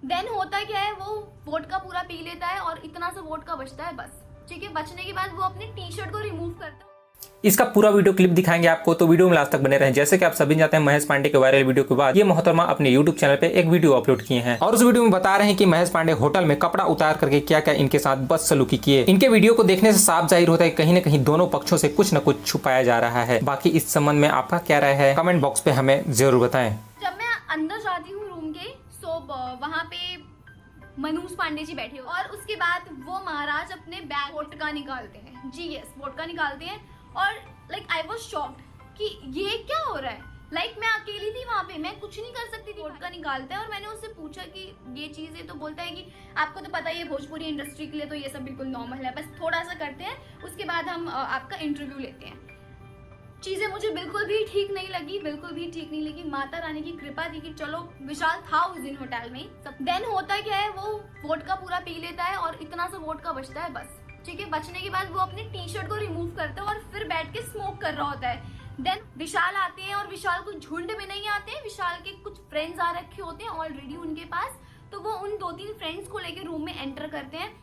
Then होता क्या है, वो वोडका पूरा पी लेता है और इतना सा वोडका बचता है बस। ठीक है, बचने के बाद वो अपनी टी शर्ट को रिमूव करता है। इसका पूरा वीडियो क्लिप दिखाएंगे आपको, तो वीडियो में लास्ट तक बने रहें। जैसे कि आप सभी जानते हैं, महेश पांडे के वायरल वीडियो के बाद ये मोहतरमा अपने यूट्यूब चैनल पे एक वीडियो अपलोड किए हैं और उस वीडियो में बता रहे हैं कि महेश पांडे होटल में कपड़ा उतार करके क्या क्या इनके साथ बदसलूकी किए। इनके वीडियो को देखने से साफ जाहिर होता है कहीं न कहीं दोनों पक्षों से कुछ न कुछ छुपाया जा रहा है। बाकी इस संबंध में आपका क्या राय है, कमेंट बॉक्स पे हमें जरूर बताएं। जब मैं अंदर जाती हूँ रूम के, सो वहाँ पे मनोज पांडे जी बैठे हो और उसके बाद वो महाराज अपने बैग वोडका निकालते हैं। जी यस, वोडका निकालते हैं और लाइक आई वाज शॉक्ड कि ये क्या हो रहा है। लाइक मैं अकेली थी वहाँ पे, मैं कुछ नहीं कर सकती थी। वोडका निकालता है और मैंने उससे पूछा कि ये चीज़ है, तो बोलता है कि आपको तो पता ही है भोजपुरी इंडस्ट्री के लिए तो ये सब बिल्कुल नॉर्मल है, बस थोड़ा सा करते हैं, उसके बाद हम आपका इंटरव्यू लेते हैं। चीज़ें मुझे बिल्कुल भी ठीक नहीं लगी, बिल्कुल भी ठीक नहीं लगी। माता रानी की कृपा थी कि चलो विशाल था उस दिन होटल में। देन होता क्या है, वो वोडका पूरा पी लेता है और इतना सा वोडका बचता है बस। ठीक है, बचने के बाद वो अपनी टी शर्ट को रिमूव करता है और फिर बैठ के स्मोक कर रहा होता है। देन विशाल आते हैं और विशाल को झुंड में नहीं आते हैं, विशाल के कुछ फ्रेंड्स आ रखे होते हैं ऑलरेडी उनके पास, तो वो उन 2-3 फ्रेंड्स को लेकर रूम में एंटर करते हैं।